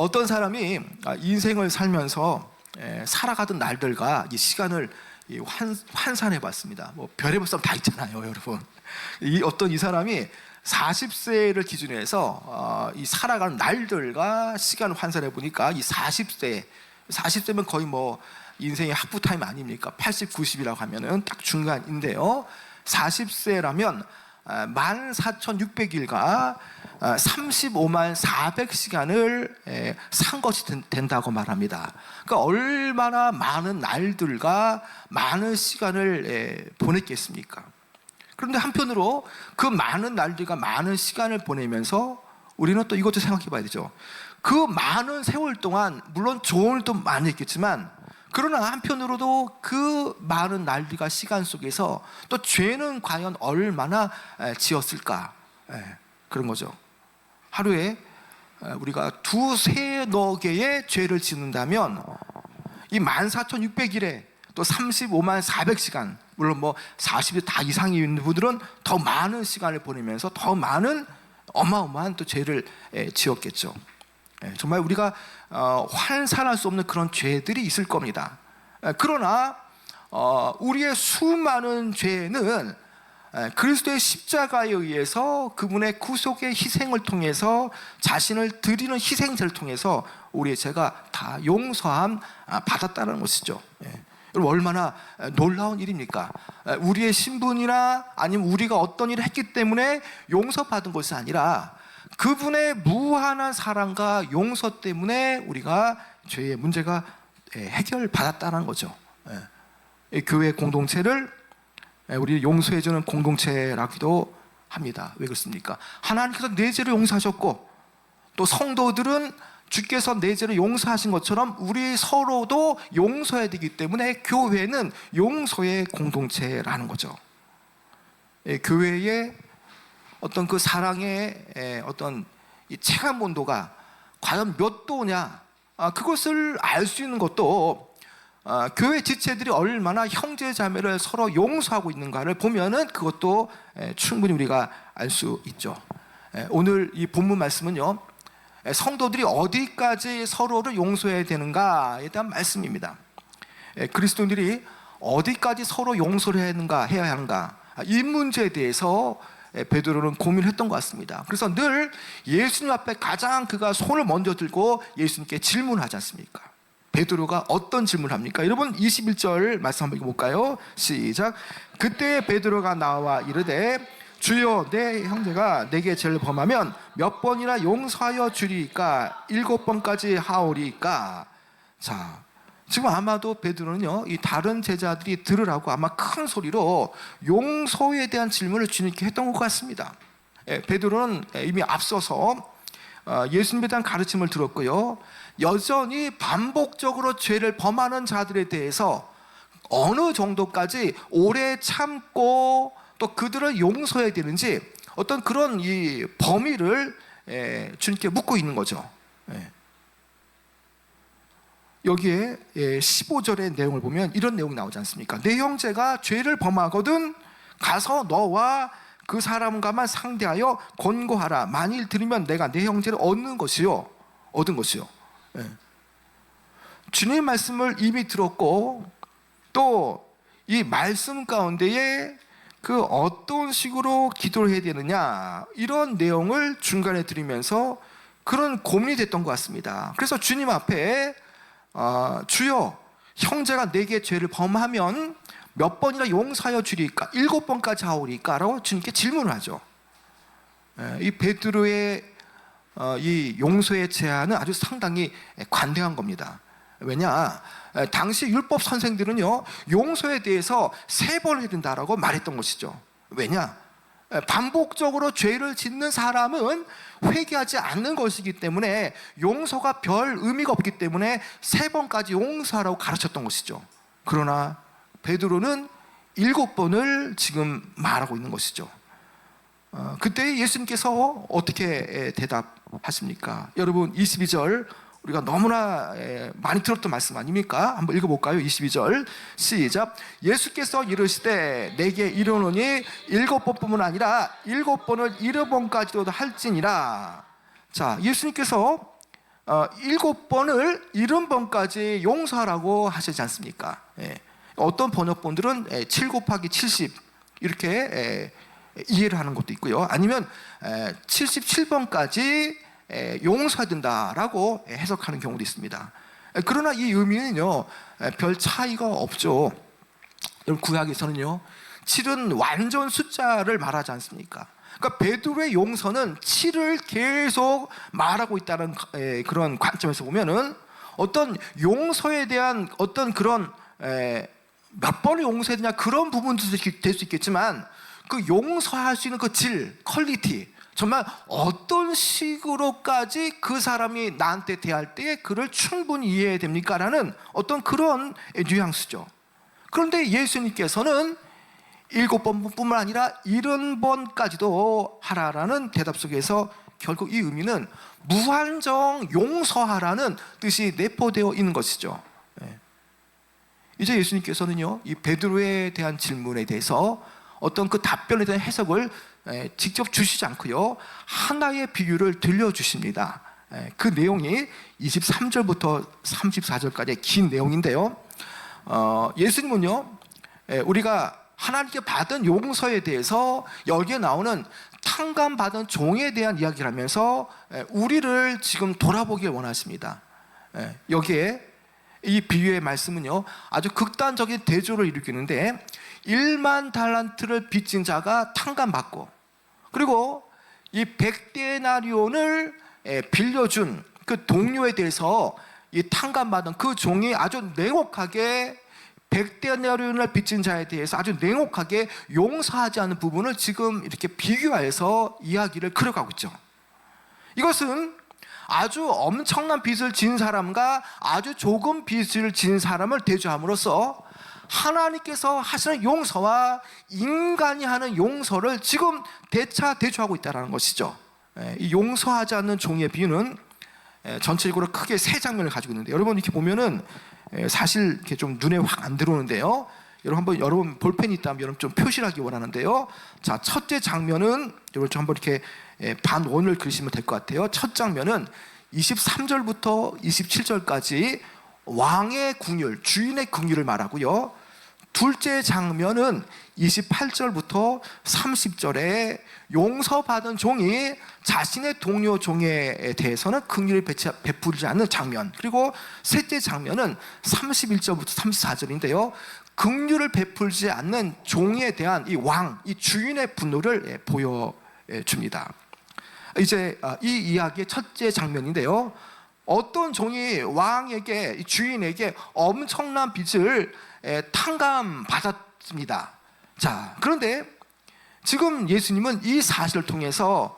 어떤 사람이 인생을 살면서 살아가던 날들과 이 시간을 환산해 봤습니다. 뭐 별의별 사람 다 있잖아요, 여러분. 이 사람이 40세를 기준으로 해서 이 살아가는 날들과 시간을 환산해 보니까 이 40세면 거의 뭐 인생의 하프 타임 아닙니까? 80, 90이라고 하면은 딱 중간인데요. 40세라면 14,600일과 35만 400시간을 산 것이 된다고 말합니다. 그러니까 얼마나 많은 날들과 많은 시간을 보냈겠습니까? 그런데 한편으로 그 많은 날들과 많은 시간을 보내면서 우리는 또 이것도 생각해 봐야 되죠. 그 많은 세월 동안 물론 좋은 일도 많이 있겠지만, 그러나 한편으로도 그 많은 날들과 시간 속에서 또 죄는 과연 얼마나 지었을까, 그런 거죠. 하루에 우리가 두세 개의 죄를 짓는다면 이 14,600일에 또 35만 400시간, 물론 뭐 40일 다 이상이 있는 분들은 더 많은 시간을 보내면서 더 많은 어마어마한 또 죄를 지었겠죠. 정말 우리가 환산할 수 없는 그런 죄들이 있을 겁니다. 그러나 우리의 수많은 죄는 그리스도의 십자가에 의해서 그분의 구속의 희생을 통해서 자신을 드리는 희생제를 통해서 우리의 죄가 다 용서함 받았다는 것이죠. 여러분, 얼마나 놀라운 일입니까? 우리의 신분이나 아니면 우리가 어떤 일을 했기 때문에 용서받은 것이 아니라 그분의 무한한 사랑과 용서 때문에 우리가 죄의 문제가 해결받았다는 거죠. 교회 공동체를 우리 용서해주는 공동체라기도 합니다. 왜 그렇습니까? 하나님께서 내 죄를 용서하셨고 또 성도들은 주께서 내 죄를 용서하신 것처럼 우리 서로도 용서해야 되기 때문에 교회는 용서의 공동체라는 거죠. 교회의 어떤 그 사랑의 어떤 이 체감 온도가 과연 몇 도냐, 그것을 알 수 있는 것도 교회 지체들이 얼마나 형제 자매를 서로 용서하고 있는가를 보면은 그것도 충분히 우리가 알 수 있죠. 오늘 이 본문 말씀은요, 성도들이 어디까지 서로를 용서해야 되는가에 대한 말씀입니다. 그리스도인들이 어디까지 서로 용서를 해야 하는가, 이 문제에 대해서 베드로는 고민했던 것 같습니다. 그래서 늘 예수님 앞에 가장 그가 손을 먼저 들고 예수님께 질문하지 않습니까? 베드로가 어떤 질문을 합니까? 여러분, 21절 말씀 한번 읽어볼까요? 시작. 그때 베드로가 나와 이르되 주여, 내 형제가 내게 죄를 범하면 몇 번이나 용서하여 주리이까? 7번까지 하오리이까? 자, 지금 아마도 베드로는요, 이 다른 제자들이 들으라고 아마 큰 소리로 용서에 대한 질문을 주님께 했던 것 같습니다. 베드로는 이미 앞서서 예수님에 대한 가르침을 들었고요, 여전히 반복적으로 죄를 범하는 자들에 대해서 어느 정도까지 오래 참고 또 그들을 용서해야 되는지 어떤 그런 이 범위를 주님께 묻고 있는 거죠. 여기에 15절의 내용을 보면 이런 내용이 나오지 않습니까? 내 형제가 죄를 범하거든 가서 너와 그 사람과만 상대하여 권고하라. 만일 들으면 내가 내 형제를 얻은 것이요. 주님의 말씀을 이미 들었고 또 이 말씀 가운데에 그 어떤 식으로 기도를 해야 되느냐, 이런 내용을 중간에 들으면서 그런 고민이 됐던 것 같습니다. 그래서 주님 앞에 주여, 형제가 내게 죄를 범하면 몇 번이나 용서하여 주리까? 7번까지 하오리까? 라고 주님께 질문을 하죠. 이 베드로의 이 용서의 제안은 아주 상당히 관대한 겁니다. 왜냐? 당시 율법 선생들은요, 용서에 대해서 3번 해야 된다라고 말했던 것이죠. 왜냐? 반복적으로 죄를 짓는 사람은 회개하지 않는 것이기 때문에 용서가 별 의미가 없기 때문에 3번까지 용서하라고 가르쳤던 것이죠. 그러나 베드로는 7번을 지금 말하고 있는 것이죠. 그때 예수님께서 어떻게 대답하십니까? 여러분, 22절 우리가 너무나 많이 들었던 말씀 아닙니까? 한번 읽어볼까요? 22절 시작. 예수께서 이르시되 내게 이르노니 7번뿐만 아니라 7번을 7번까지도 할지니라. 자, 예수님께서 7번을 70번까지 용서하라고 하시지 않습니까? 어떤 번역본들은 7 곱하기 70 이렇게 이해를 하는 것도 있고요. 아니면 77번까지 용서해야 된다라고 해석하는 경우도 있습니다. 그러나 이 의미는요, 별 차이가 없죠. 구약에서는요, 7은 완전 숫자를 말하지 않습니까? 그러니까 베드로의 용서는 7을 계속 말하고 있다는 그런 관점에서 보면은 어떤 용서에 대한 어떤 그런 몇 번을 용서해야 되냐 그런 부분도 될 수 있겠지만, 그 용서할 수 있는 그 질, 퀄리티, 정말 어떤 식으로까지 그 사람이 나한테 대할 때에 그를 충분히 이해해야 됩니까? 라는 어떤 그런 뉘앙스죠. 그런데 예수님께서는 7번뿐만 아니라 70번까지도 하라라는 대답 속에서 결국 이 의미는 무한정 용서하라는 뜻이 내포되어 있는 것이죠. 이제 예수님께서는요, 이 베드로에 대한 질문에 대해서 어떤 그 답변에 대한 해석을 직접 주시지 않고요, 하나의 비유를 들려주십니다. 그 내용이 23절부터 34절까지의 긴 내용인데요, 예수님은요, 우리가 하나님께 받은 용서에 대해서 여기에 나오는 탕감받은 종에 대한 이야기를 하면서 우리를 지금 돌아보길 원하십니다. 여기에 이 비유의 말씀은요, 아주 극단적인 대조를 일으키는데, 1만 달란트를 빚진 자가 탕감받고, 그리고 이 100데나리온을 빌려준 그 동료에 대해서 이 탕감받은 그 종이 아주 냉혹하게 100데나리온을 빚진 자에 대해서 아주 냉혹하게 용서하지 않는 부분을 지금 이렇게 비교해서 이야기를 그려가고 있죠. 이것은 아주 엄청난 빚을 진 사람과 아주 조금 빚을 진 사람을 대조함으로써 하나님께서 하시는 용서와 인간이 하는 용서를 지금 대조하고 있다는 것이죠. 이 용서하지 않는 종의 비유는 전체적으로 크게 세 장면을 가지고 있는데, 여러분 이렇게 보면은 사실 이렇게 좀 눈에 확 안 들어오는데요, 여러분 볼펜이 있다면 여러분 좀 표시를 하기 원하는데요. 자, 첫째 장면은 여러분 좀 한번 이렇게 반원을 그리시면 될 것 같아요. 첫 장면은 23절부터 27절까지 왕의 궁율, 주인의 궁율을 말하고요. 둘째 장면은 28절부터 30절에 용서받은 종이 자신의 동료 종에 대해서는 긍휼을 베풀지 않는 장면, 그리고 셋째 장면은 31절부터 34절인데요, 긍휼을 베풀지 않는 종에 대한 이 왕, 이 주인의 분노를 보여줍니다. 이제 이 이야기의 첫째 장면인데요, 어떤 종이 왕에게, 주인에게 엄청난 빚을 탕감받았습니다. 자, 그런데 지금 예수님은 이 사실을 통해서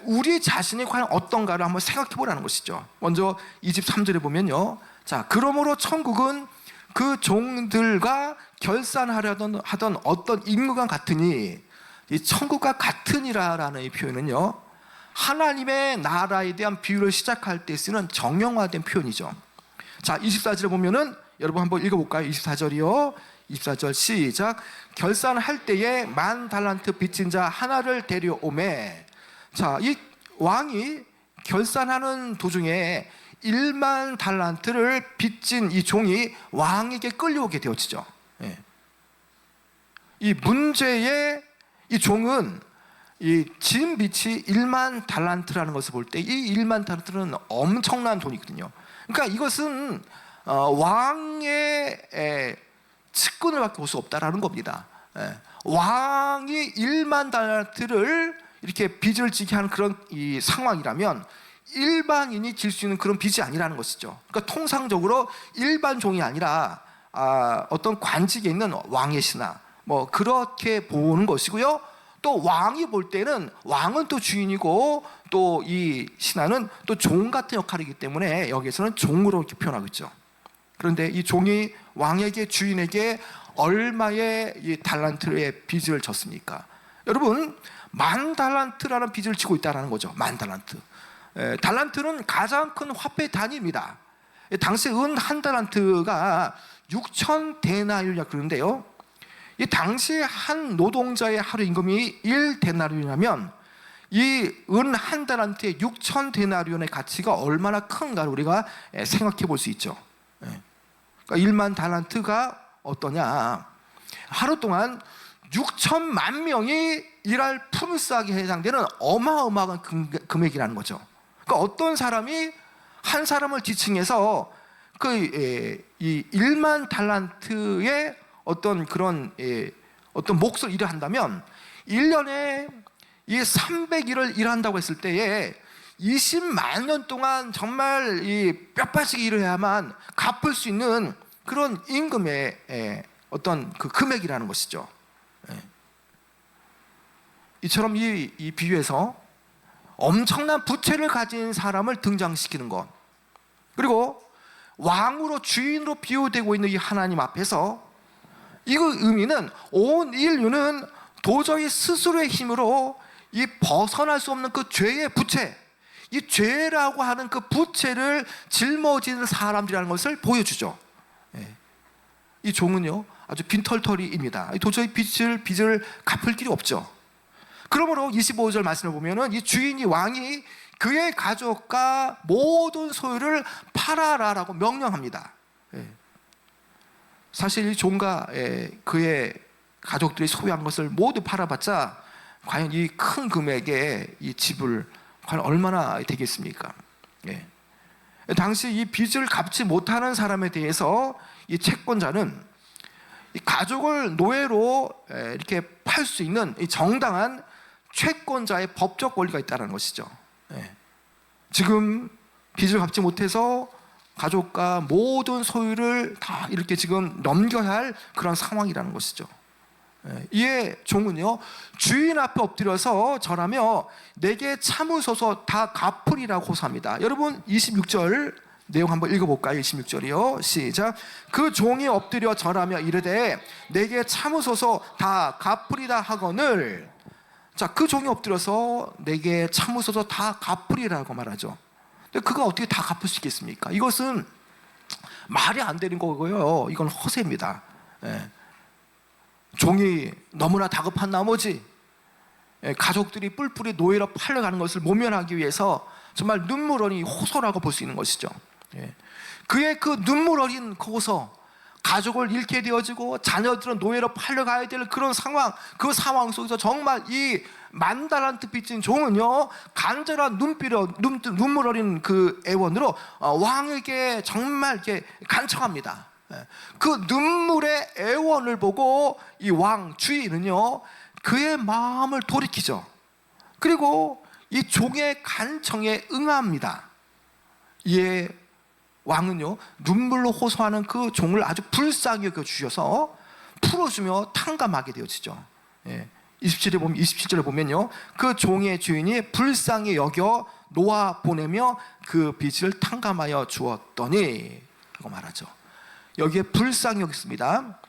우리 자신이 과연 어떤가를 한번 생각해 보라는 것이죠. 먼저 23절에 보면요, 자, 그러므로 천국은 그 종들과 결산하려던 하던 어떤 임금과 같으니, 이 천국과 같으니라라는 이 표현은요, 하나님의 나라에 대한 비유를 시작할 때 쓰는 정형화된 표현이죠. 자, 24절에 보면은 여러분 한번 읽어볼까요? 24절이요. 24절 시작. 결산할 때에 1만 달란트 빚진 자 하나를 데려오매. 자, 이 왕이 결산하는 도중에 1만 달란트를 빚진 이 종이 왕에게 끌려오게 되어지죠. 이 문제의 이 종은 이 진 빚이 1만 달란트라는 것을 볼 때 이 1만 달란트는 엄청난 돈이거든요. 그러니까 이것은 왕의 측근을 밖에 볼 수 없다라는 겁니다. 왕이 1만 달란트를 이렇게 빚을 지게 하는 그런 이 상황이라면 일반인이 질 수 있는 그런 빚이 아니라는 것이죠. 그러니까 통상적으로 일반 종이 아니라 어떤 관직에 있는 왕의 신하, 뭐 그렇게 보는 것이고요. 또 왕이 볼 때는 왕은 또 주인이고 또 이 신하는 또 종 같은 역할이기 때문에 여기에서는 종으로 이렇게 표현하고 있죠. 그런데 이 종이 왕에게, 주인에게 얼마의 이 달란트의 빚을 졌습니까? 여러분, 1만 달란트라는 빚을 지고 있다는 거죠. 1만 달란트. 달란트는 가장 큰 화폐 단위입니다. 당시 은 한 달란트가 6천 데나리온이라 그러는데요, 이 당시 한 노동자의 하루 임금이 1데나리온이라면 이 은 한 달란트의 6천 데나리온의 가치가 얼마나 큰가를 우리가 생각해 볼 수 있죠. 그러니까 1만 달란트가 어떠냐? 하루 동안 6천만 명이 일할 품삯에 해당되는 어마어마한 금액이라는 거죠. 그러니까 어떤 사람이 한 사람을 지칭해서 이 1만 달란트의 어떤 그런 어떤 몫을 일을 한다면 1년에 이 300일을 일한다고 했을 때에 20만 년 동안 정말 이 뼈빠지게 일을 해야만 갚을 수 있는 그런 임금의 어떤 그 금액이라는 것이죠. 이처럼 이 비유에서 엄청난 부채를 가진 사람을 등장시키는 것, 그리고 왕으로 주인으로 비유되고 있는 이 하나님 앞에서 이 의미는 온 인류는 도저히 스스로의 힘으로 이 벗어날 수 없는 그 죄의 부채, 이 죄라고 하는 그 부채를 짊어지는 사람들이라는 것을 보여주죠. 이 종은요 아주 빈털터리입니다. 도저히 빚을 갚을 길이 없죠. 그러므로 25절 말씀을 보면은 이 주인이 왕이 그의 가족과 모든 소유를 팔아라라고 명령합니다. 사실 이 종과 그의 가족들이 소유한 것을 모두 팔아봤자 과연 이 큰 금액의 이 지불 과연 얼마나 되겠습니까? 당시 이 빚을 갚지 못하는 사람에 대해서 이 채권자는 이 가족을 노예로 이렇게 팔 수 있는 이 정당한 채권자의 법적 권리가 있다는 것이죠. 지금 빚을 갚지 못해서 가족과 모든 소유를 다 이렇게 지금 넘겨야 할 그런 상황이라는 것이죠. 이에 종은요 주인 앞에 엎드려서 절하며 내게 참으소서 다 갚으리라고 호소합니다. 여러분 26절 내용 한번 읽어볼까요? 26절이요 시작. 그 종이 엎드려 절하며 이르되 내게 참으소서 다 갚으리라 하거늘. 자, 그 종이 엎드려서 내게 참으소서 다 갚으리라고 말하죠. 근데 그가 어떻게 다 갚을 수 있겠습니까? 이것은 말이 안 되는 거고요. 이건 허세입니다. 종이 너무나 다급한 나머지 가족들이 뿔뿔이 노예로 팔려가는 것을 모면하기 위해서 정말 눈물 어린 호소라고 볼 수 있는 것이죠. 그의 그 눈물 어린 호소, 가족을 잃게 되어지고 자녀들은 노예로 팔려가야 될 그런 상황, 그 상황 속에서 정말 이 만달란트 빚진 종은요 간절한 눈물 어린 그 애원으로 왕에게 정말 이렇게 간청합니다. 그 눈물의 애원을 보고 이 왕 주인은요 그의 마음을 돌이키죠. 그리고 이 종의 간청에 응합니다. 이에 왕은요 눈물로 호소하는 그 종을 아주 불쌍히 여겨 주셔서 풀어주며 탕감하게 되어지죠. 27절에 보면요 그 종의 주인이 불쌍히 여겨 놓아 보내며 그 빚을 탕감하여 주었더니 라고 말하죠. 여기에 불쌍히 여겼습니다.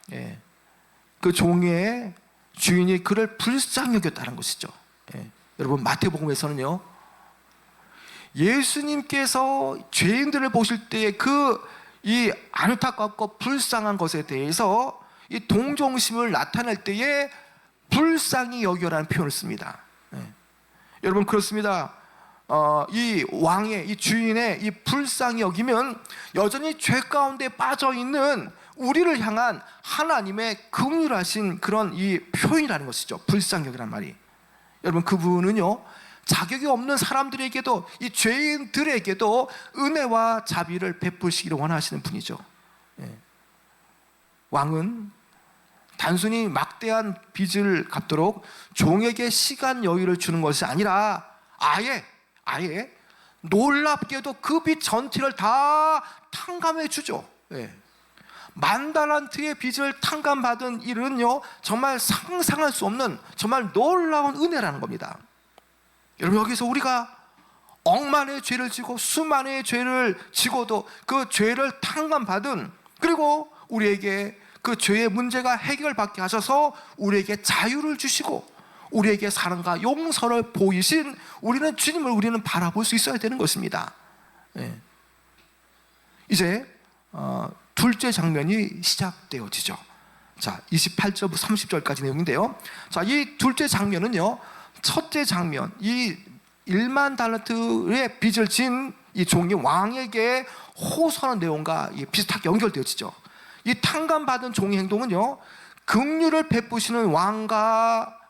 그 종의 주인이 그를 불쌍히 여겼다는 것이죠. 여러분 마태복음에서는요 예수님께서 죄인들을 보실 때 이 안타깝고 불쌍한 것에 대해서 이 동정심을 나타낼 때에 불쌍히 여겨라는 표현을 씁니다. 여러분 그렇습니다. 이 왕의 이 주인의 이 불쌍히 여기면 여전히 죄 가운데 빠져 있는 우리를 향한 하나님의 긍휼하신 그런 이 표현이라는 것이죠. 불쌍히 여기란 말이. 여러분 그분은요 자격이 없는 사람들에게도 이 죄인들에게도 은혜와 자비를 베푸시기를 원하시는 분이죠. 왕은 단순히 막대한 빚을 갚도록 종에게 시간 여유를 주는 것이 아니라 아예 놀랍게도 그 빚 전체를 다 탕감해 주죠. 만달란트의 빚을 탕감받은 일은요 정말 상상할 수 없는 정말 놀라운 은혜라는 겁니다. 여러분 여기서 우리가 억만의 죄를 지고 수만의 죄를 지고도 그 죄를 탕감받은, 그리고 우리에게 그 죄의 문제가 해결받게 하셔서 우리에게 자유를 주시고 우리에게 사랑과 용서를 보이신 우리는 주님을 우리는 바라볼 수 있어야 되는 것입니다. 이제 둘째 장면이 시작되어지죠. 자, 28절부터 30절까지 내용인데요. 자, 이 둘째 장면은요 첫째 장면, 이 1만 달란트의 빚을 진 이 종이 왕에게 호소하는 내용과 비슷하게 연결되어지죠. 이 탕감받은 종의 행동은요, 긍휼을 베푸시는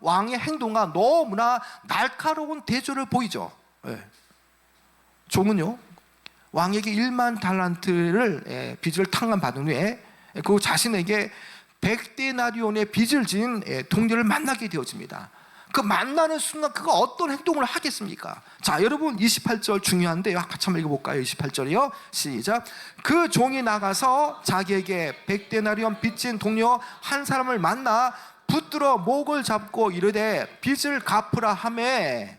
왕의 행동과 너무나 날카로운 대조를 보이죠. 네. 종은요, 왕에게 1만 달란트를 빚을 탕감받은 후에 그 자신에게 100데나리온의 빚을 진 동료를 만나게 되어집니다. 그 만나는 순간 그가 어떤 행동을 하겠습니까? 자, 여러분 28절 중요한데요. 같이 한번 읽어볼까요? 28절이요. 시작. 그 종이 나가서 자기에게 100데나리온 빚진 동료 한 사람을 만나 붙들어 목을 잡고 이르되 빚을 갚으라 하매.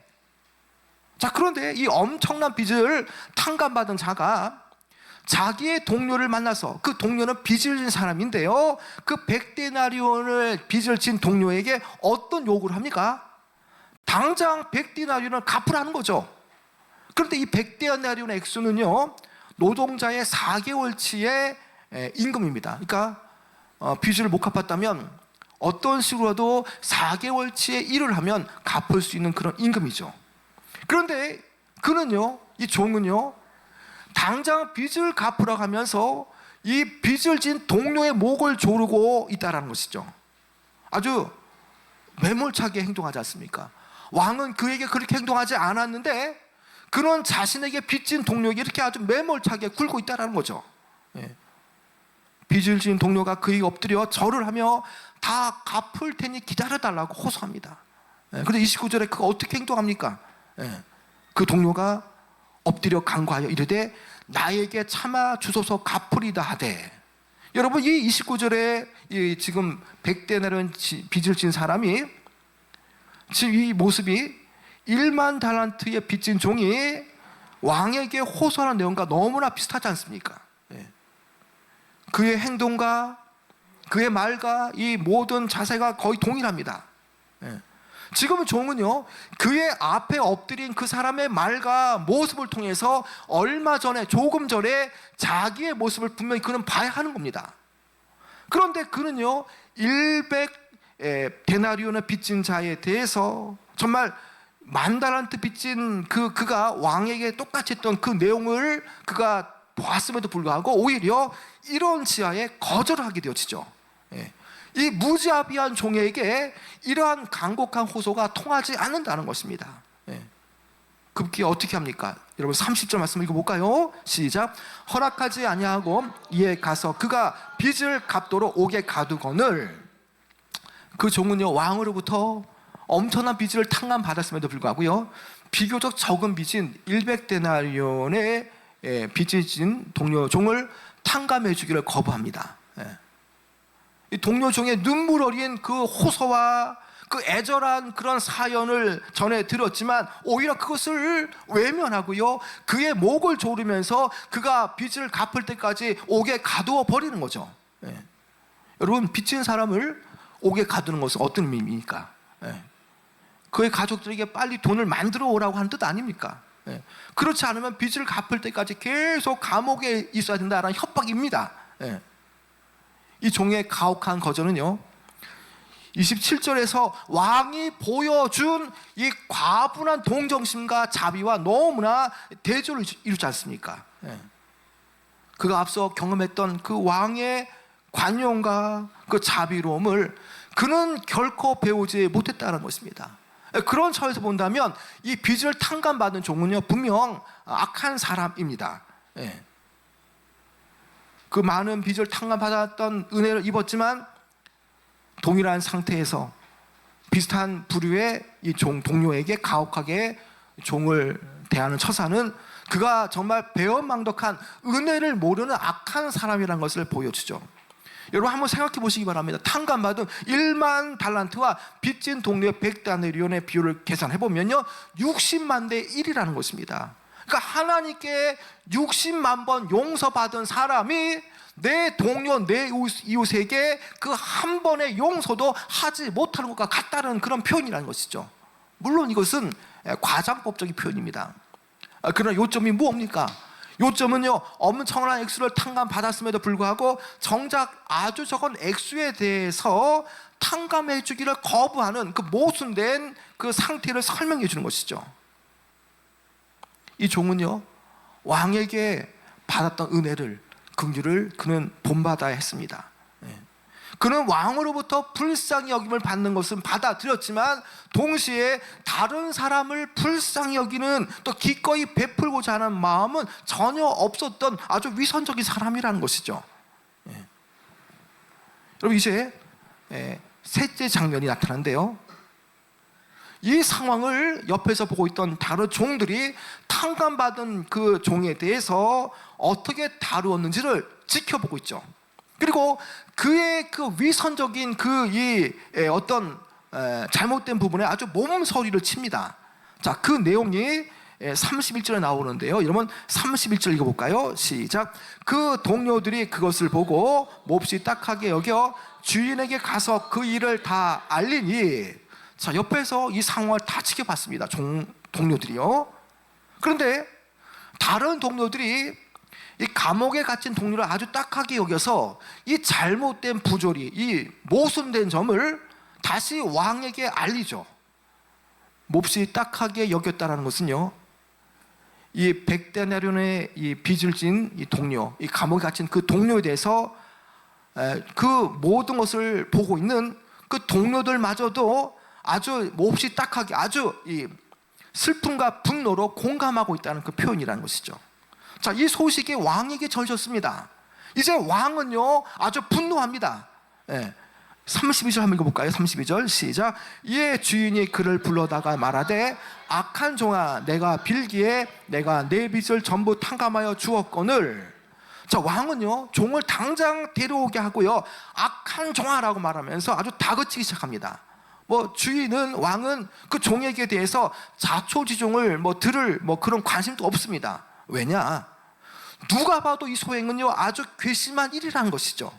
자, 그런데 이 엄청난 빚을 탕감받은 자가 자기의 동료를 만나서, 그 동료는 빚을 진 사람인데요, 그 100데나리온을 빚을 진 동료에게 어떤 요구를 합니까? 당장 100데나리온을 갚으라는 거죠. 그런데 이 100데나리온의 액수는요, 노동자의 4개월치의 임금입니다. 그러니까 빚을 못 갚았다면 어떤 식으로라도 4개월치의 일을 하면 갚을 수 있는 그런 임금이죠. 그런데 그는요, 이 종은요, 당장 빚을 갚으라고 하면서 이 빚을 진 동료의 목을 조르고 있다는 것이죠. 아주 매몰차게 행동하지 않습니까? 왕은 그에게 그렇게 행동하지 않았는데 그는 자신에게 빚진 동료에게 이렇게 아주 매몰차게 굴고 있다는 거죠. 예. 빚을 진 동료가 그에게 엎드려 절을 하며 다 갚을 테니 기다려달라고 호소합니다. 예. 그런데 29절에 그가 어떻게 행동합니까? 예. 그 동료가 엎드려 간구하여 이르되 나에게 참아 주소서 갚으리다 하되. 여러분, 이 29절에 지금 100데나리온 빚을 진 사람이, 지금 이 모습이 1만 달란트의 빚진 종이 왕에게 호소하는 내용과 너무나 비슷하지 않습니까? 예. 그의 행동과 그의 말과 이 모든 자세가 거의 동일합니다. 예. 지금 종은요, 그의 앞에 엎드린 그 사람의 말과 모습을 통해서 얼마 전에, 조금 전에 자기의 모습을 분명히 그는 봐야 하는 겁니다. 그런데 그는요, 100데나리온의 빚진 자에 대해서 정말 10,000달란트 빚진 그가 왕에게 똑같이 했던 그 내용을 그가 보았음에도 불구하고 오히려 이런 지하에 거절을 하게 되어지죠. 예. 이 무자비한 종에게 이러한 간곡한 호소가 통하지 않는다는 것입니다. 예. 급기야 어떻게 합니까? 여러분 30절 말씀 읽어볼까요? 시작. 허락하지 아니하고 이에 가서 그가 빚을 갚도록 옥에 가두거늘. 그 종은요, 왕으로부터 엄청난 빚을 탕감받았음에도 불구하고요, 비교적 적은 빚인 100데나리온의 빚을 진 동료 종을 탕감해 주기를 거부합니다. 예. 이 동료 종의 눈물 어린 그 호소와 그 애절한 그런 사연을 전해 들었지만 오히려 그것을 외면하고요, 그의 목을 조르면서 그가 빚을 갚을 때까지 옥에 가두어 버리는 거죠. 예. 여러분, 빚진 사람을 옥에 가두는 것은 어떤 의미입니까? 예. 그의 가족들에게 빨리 돈을 만들어 오라고 하는 뜻 아닙니까? 예. 그렇지 않으면 빚을 갚을 때까지 계속 감옥에 있어야 된다는 협박입니다. 예. 이 종의 가혹한 거절은요, 27절에서 왕이 보여준 이 과분한 동정심과 자비와 너무나 대조를 이루지 않습니까? 예. 그가 앞서 경험했던 그 왕의 관용과 그 자비로움을 그는 결코 배우지 못했다는 것입니다. 그런 차원에서 본다면 이 빚을 탕감받은 종은요, 분명 악한 사람입니다. 예. 그 많은 빚을 탕감받았던 은혜를 입었지만 동일한 상태에서 비슷한 부류의 이 동료에게 가혹하게 종을 대하는 처사는 그가 정말 배은망덕한 은혜를 모르는 악한 사람이라는 것을 보여주죠. 여러분 한번 생각해 보시기 바랍니다. 탕감받은 1만 달란트와 빚진 동료의 100데나리온의 비율을 계산해 보면요, 60만 대 1이라는 것입니다. 그러니까 하나님께 60만 번 용서받은 사람이 내 동료, 내 이웃에게 그 한 번의 용서도 하지 못하는 것과 같다는 그런 표현이라는 것이죠. 물론 이것은 과장법적인 표현입니다. 그러나 요점이 뭡니까? 요점은요, 엄청난 액수를 탕감받았음에도 불구하고 정작 아주 적은 액수에 대해서 탕감해 주기를 거부하는 그 모순된 그 상태를 설명해 주는 것이죠. 이 종은요, 왕에게 받았던 은혜를, 긍휼을 그는 본받아야 했습니다. 그는 왕으로부터 불쌍히 여김을 받는 것은 받아들였지만 동시에 다른 사람을 불쌍히 여기는, 또 기꺼이 베풀고자 하는 마음은 전혀 없었던 아주 위선적인 사람이라는 것이죠. 여러분, 이제 셋째 장면이 나타나는데요, 이 상황을 옆에서 보고 있던 다른 종들이 탕감받은 그 종에 대해서 어떻게 다루었는지를 지켜보고 있죠. 그리고 그의 그 위선적인 어떤 잘못된 부분에 아주 몸서리를 칩니다. 자, 그 내용이 31절에 나오는데요. 여러분 31절 읽어볼까요? 시작. 그 동료들이 그것을 보고 몹시 딱하게 여겨 주인에게 가서 그 일을 다 알리니, 자, 옆에서 이 상황을 다 지켜봤습니다. 동료들이요. 그런데 다른 동료들이 이 감옥에 갇힌 동료를 아주 딱하게 여겨서 이 잘못된 부조리, 이 모순된 점을 다시 왕에게 알리죠. 몹시 딱하게 여겼다라는 것은요, 이 100데나리온의 이 빚을 진 이 동료, 이 감옥에 갇힌 그 동료에 대해서 그 모든 것을 보고 있는 그 동료들마저도 아주 몹시 딱하게, 아주 이 슬픔과 분노로 공감하고 있다는 그 표현이라는 것이죠. 자, 이 소식이 왕에게 전해졌습니다. 이제 왕은요, 아주 분노합니다. 32절 한번 읽어볼까요? 32절 시작. 이에 주인이 그를 불러다가 말하되 악한 종아, 내가 빌기에 내가 내 빚을 전부 탕감하여 주었거늘. 자, 왕은요, 종을 당장 데려오게 하고요, 악한 종아라고 말하면서 아주 다그치기 시작합니다. 주인은, 왕은 그 종에게 대해서 자초지종을 들을 그런 관심도 없습니다. 왜냐? 누가 봐도 이 소행은요, 아주 괘씸한 일이라는 것이죠.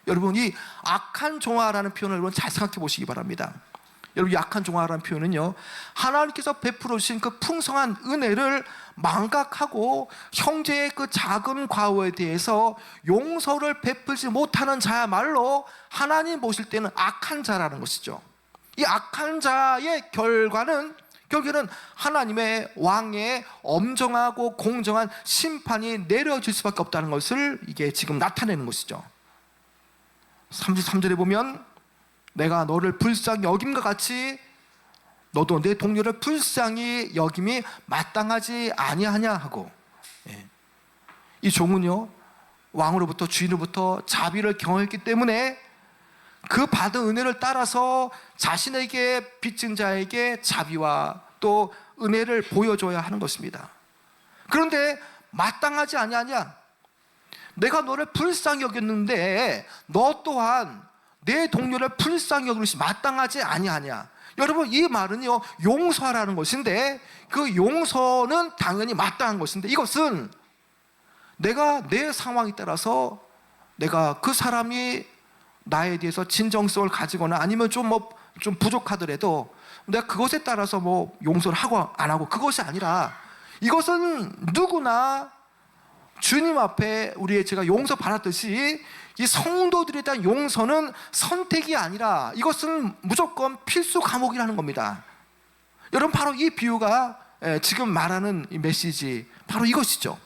여러분, 이 악한 종아라는 표현을 여러분 잘 생각해 보시기 바랍니다. 여러분, 이 악한 종아라는 표현은요, 하나님께서 베풀어 주신 그 풍성한 은혜를 망각하고 형제의 그 작은 과오에 대해서 용서를 베풀지 못하는 자야말로 하나님 보실 때는 악한 자라는 것이죠. 이 악한 자의 결과는, 결국에는 하나님의, 왕의 엄정하고 공정한 심판이 내려질 수밖에 없다는 것을 이게 지금 나타내는 것이죠. 33절에 보면 내가 너를 불쌍히 여김과 같이 너도 내 동료를 불쌍히 여김이 마땅하지 아니하냐 하고, 이 종은요, 왕으로부터, 주인으로부터 자비를 경험했기 때문에 그 받은 은혜를 따라서 자신에게 빚진 자에게 자비와 또 은혜를 보여줘야 하는 것입니다. 그런데 마땅하지 아니하냐, 내가 너를 불쌍히 여겼는데 너 또한 내 동료를 불쌍히 여기는 것이 마땅하지 아니하냐. 여러분, 이 말은요, 용서하라는 것인데, 그 용서는 당연히 마땅한 것인데, 이것은 내가 내 상황에 따라서 내가 그 사람이 나에 대해서 진정성을 가지거나 아니면 좀 부족하더라도 내가 그것에 따라서 용서를 하고 안 하고, 그것이 아니라 이것은 누구나 주님 앞에 제가 용서 받았듯이 이 성도들에 대한 용서는 선택이 아니라 이것은 무조건 필수 과목이라는 겁니다. 여러분, 바로 이 비유가 지금 말하는 이 메시지, 바로 이것이죠.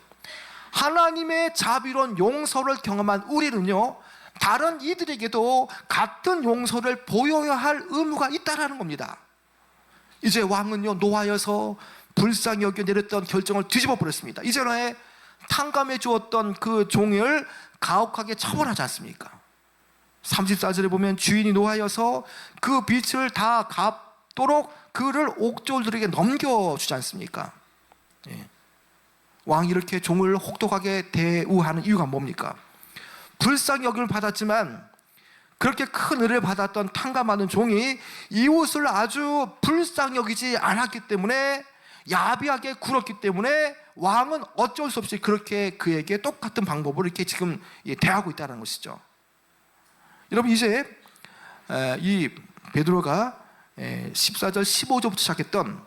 하나님의 자비로운 용서를 경험한 우리는요, 다른 이들에게도 같은 용서를 보여야 할 의무가 있다라는 겁니다. 이제 왕은요, 노하여서 불쌍히 여겨 내렸던 결정을 뒤집어 버렸습니다. 이전에 탕감해 주었던 그 종을 가혹하게 처벌하지 않습니까? 34절에 보면 주인이 노하여서 그 빚을 다 갚도록 그를 옥졸들에게 넘겨주지 않습니까? 왕이 이렇게 종을 혹독하게 대우하는 이유가 뭡니까? 불쌍히 여김을 받았지만 그렇게 큰 은혜를 받았던 탕감하는 종이 이웃을 아주 불쌍히 여기지 않았기 때문에, 야비하게 굴었기 때문에 왕은 어쩔 수 없이 그렇게 그에게 똑같은 방법으로 이렇게 지금 대하고 있다는 것이죠. 여러분, 이제 이 베드로가 14절 15절부터 시작했던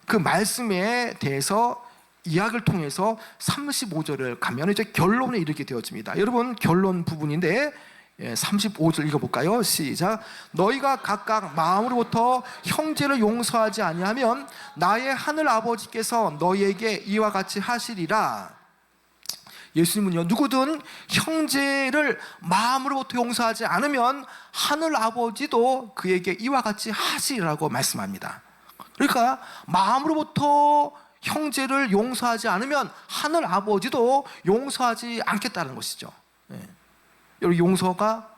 그 말씀에 대해서 이야기를 통해서 35절을 가면 이제 결론에 이르게 되어집니다. 여러분, 결론 부분인데 35절 읽어볼까요? 시작. 너희가 각각 마음으로부터 형제를 용서하지 아니하면 나의 하늘 아버지께서 너희에게 이와 같이 하시리라. 예수님은요, 누구든 형제를 마음으로부터 용서하지 않으면 하늘 아버지도 그에게 이와 같이 하시리라고 말씀합니다. 그러니까 마음으로부터 형제를 용서하지 않으면 하늘 아버지도 용서하지 않겠다는 것이죠. 여러분, 용서가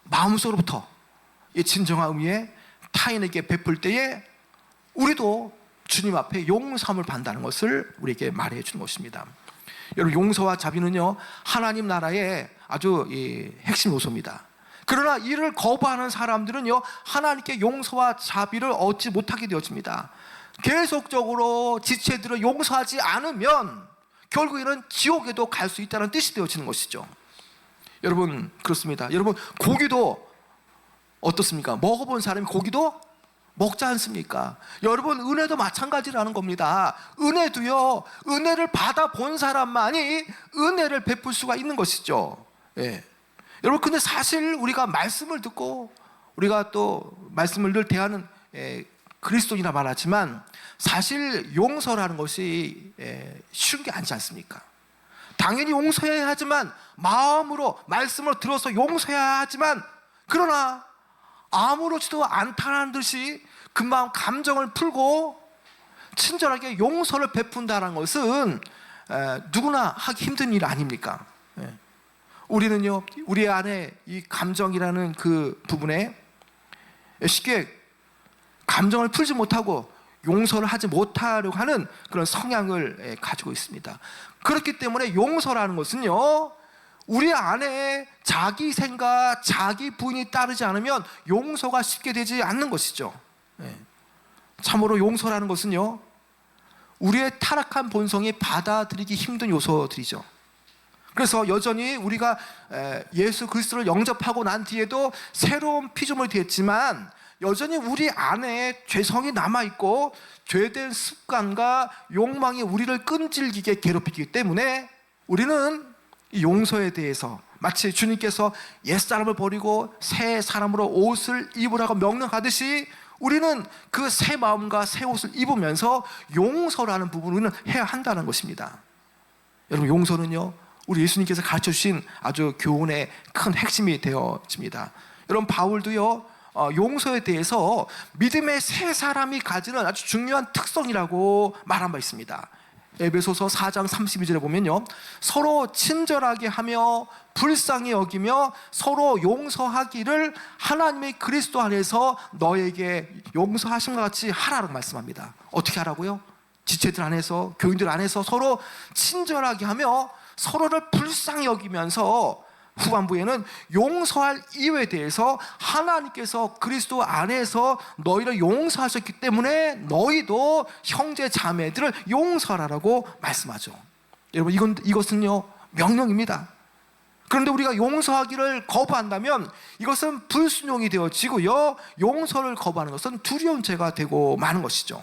마음속으로부터 진정한 의미의 타인에게 베풀 때에 우리도 주님 앞에 용서함을 받는다는 것을 우리에게 말해 주는 것입니다. 여러분, 용서와 자비는요, 하나님 나라의 아주 핵심 요소입니다. 그러나 이를 거부하는 사람들은요, 하나님께 용서와 자비를 얻지 못하게 되어집니다. 계속적으로 지체들을 용서하지 않으면 결국에는 지옥에도 갈 수 있다는 뜻이 되어지는 것이죠. 여러분, 그렇습니다. 여러분, 고기도 어떻습니까? 먹어본 사람이 고기도 먹지 않습니까? 여러분, 은혜도 마찬가지라는 겁니다. 은혜도요, 은혜를 받아본 사람만이 은혜를 베풀 수가 있는 것이죠. 여러분, 근데 사실 우리가 말씀을 듣고 우리가 또 말씀을 늘 대하는 그리스도인이라 말하지만 사실 용서라는 것이 쉬운 게 아니지 않습니까? 당연히 용서해야 하지만, 마음으로 말씀을 들어서 용서해야 하지만, 그러나 아무렇지도 않다는 듯이 금방 감정을 풀고 친절하게 용서를 베푼다는 것은 누구나 하기 힘든 일 아닙니까? 우리는요, 우리 안에 이 감정이라는 그 부분에 쉽게 감정을 풀지 못하고 용서를 하지 못하려고 하는 그런 성향을 가지고 있습니다. 그렇기 때문에 용서라는 것은요, 우리 안에 자기 생각, 자기 부인이 따르지 않으면 용서가 쉽게 되지 않는 것이죠. 참으로 용서라는 것은요, 우리의 타락한 본성이 받아들이기 힘든 요소들이죠. 그래서 여전히 우리가 예수 그리스도를 영접하고 난 뒤에도 새로운 피조물이 되었지만 여전히 우리 안에 죄성이 남아있고 죄된 습관과 욕망이 우리를 끈질기게 괴롭히기 때문에 우리는 이 용서에 대해서 마치 주님께서 옛사람을 버리고 새 사람으로 옷을 입으라고 명령하듯이 우리는 그 새 마음과 새 옷을 입으면서 용서라는 부분을 해야 한다는 것입니다. 여러분, 용서는요, 우리 예수님께서 가르쳐 주신 아주 교훈의 큰 핵심이 되어집니다. 여러분, 바울도요, 용서에 대해서 믿음의 새 사람이 가지는 아주 중요한 특성이라고 말한 바 있습니다. 에베소서 4장 32절에 보면요, 서로 친절하게 하며 불쌍히 여기며 서로 용서하기를 하나님의 그리스도 안에서 너에게 용서하신 것 같이 하라고 말씀합니다. 어떻게 하라고요? 지체들 안에서, 교인들 안에서 서로 친절하게 하며 서로를 불쌍히 여기면서 후반부에는 용서할 이유에 대해서 하나님께서 그리스도 안에서 너희를 용서하셨기 때문에 너희도 형제 자매들을 용서하라고 말씀하죠. 여러분, 이것은요, 명령입니다. 그런데 우리가 용서하기를 거부한다면 이것은 불순종이 되어지고요, 용서를 거부하는 것은 두려운 죄가 되고 마는 것이죠.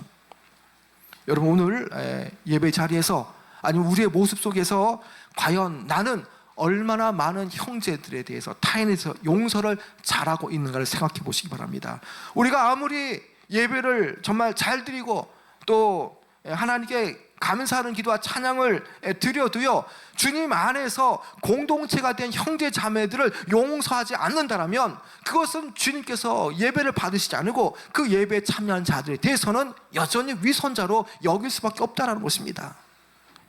여러분, 오늘 예배 자리에서 아니면 우리의 모습 속에서 과연 나는 얼마나 많은 형제들에 대해서 타인에 대해서 용서를 잘하고 있는가를 생각해 보시기 바랍니다. 우리가 아무리 예배를 정말 잘 드리고 또 하나님께 감사하는 기도와 찬양을 드려도요, 주님 안에서 공동체가 된 형제 자매들을 용서하지 않는다면 그것은 주님께서 예배를 받으시지 않고 그 예배에 참여한 자들에 대해서는 여전히 위선자로 여길 수밖에 없다는 것입니다.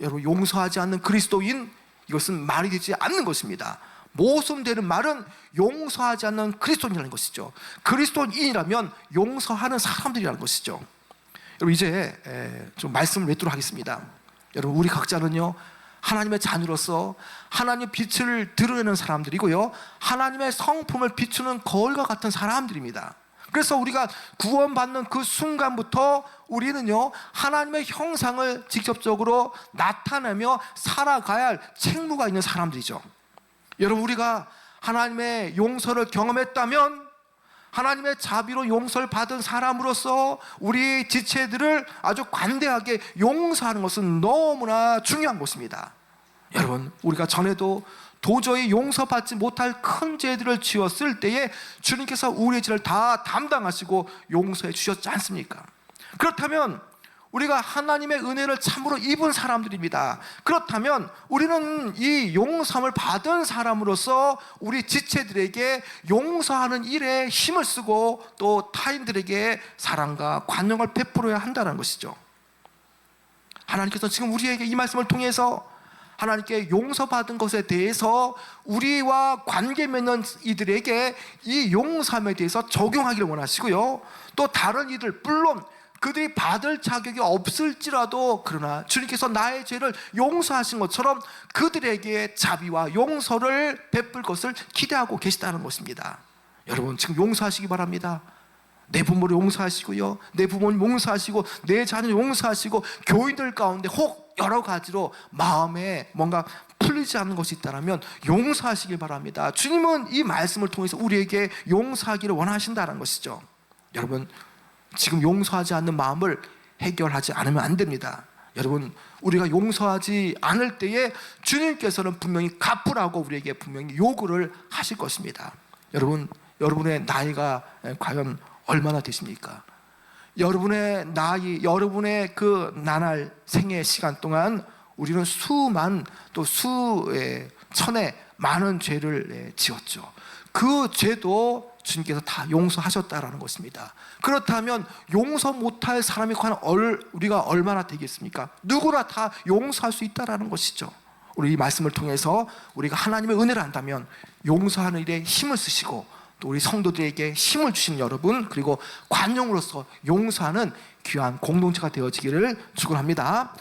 여러분, 용서하지 않는 그리스도인, 이것은 말이 되지 않는 것입니다. 모순되는 말은 용서하지 않는 그리스도인이라는 것이죠. 그리스도인이라면 용서하는 사람들이라는 것이죠. 여러분, 이제 좀 말씀을 맺도록 하겠습니다. 여러분, 우리 각자는요, 하나님의 자녀로서 하나님의 빛을 드러내는 사람들이고요, 하나님의 성품을 비추는 거울과 같은 사람들입니다. 그래서 우리가 구원받는 그 순간부터 우리는요, 하나님의 형상을 직접적으로 나타내며 살아가야 할 책무가 있는 사람들이죠. 여러분, 우리가 하나님의 용서를 경험했다면 하나님의 자비로 용서를 받은 사람으로서 우리 지체들을 아주 관대하게 용서하는 것은 너무나 중요한 것입니다. 여러분, 우리가 전에도 도저히 용서받지 못할 큰 죄들을 지었을 때에 주님께서 우리의 죄를 다 담당하시고 용서해 주셨지 않습니까? 그렇다면 우리가 하나님의 은혜를 참으로 입은 사람들입니다. 그렇다면 우리는 이 용서함을 받은 사람으로서 우리 지체들에게 용서하는 일에 힘을 쓰고 또 타인들에게 사랑과 관용을 베풀어야 한다는 것이죠. 하나님께서 지금 우리에게 이 말씀을 통해서 하나님께 용서받은 것에 대해서 우리와 관계 맺는 이들에게 이 용서함에 대해서 적용하기를 원하시고요, 또 다른 이들, 물론 그들이 받을 자격이 없을지라도 그러나 주님께서 나의 죄를 용서하신 것처럼 그들에게 자비와 용서를 베풀 것을 기대하고 계시다는 것입니다. 여러분, 지금 용서하시기 바랍니다. 내 부모를 용서하시고요, 내 부모님 용서하시고, 내 자녀 용서하시고, 교인들 가운데 혹 여러 가지로 마음에 뭔가 풀리지 않는 것이 있다면 용서하시길 바랍니다. 주님은 이 말씀을 통해서 우리에게 용서하기를 원하신다는 것이죠. 여러분, 지금 용서하지 않는 마음을 해결하지 않으면 안 됩니다. 여러분, 우리가 용서하지 않을 때에 주님께서는 분명히 갚으라고 우리에게 분명히 요구를 하실 것입니다. 여러분, 여러분의 나이가 과연 얼마나 되십니까? 여러분의 나이, 여러분의 그 나날 생애 시간 동안 우리는 수만 또 수천의 많은 죄를 지었죠. 그 죄도 주님께서 다 용서하셨다라는 것입니다. 그렇다면 용서 못할 사람이 과연 우리가 얼마나 되겠습니까? 누구나 다 용서할 수 있다라는 것이죠. 우리 이 말씀을 통해서 우리가 하나님의 은혜를 안다면 용서하는 일에 힘을 쓰시고, 또 우리 성도들에게 힘을 주시는 여러분, 그리고 관용으로서 용서하는 귀한 공동체가 되어지기를 축원합니다.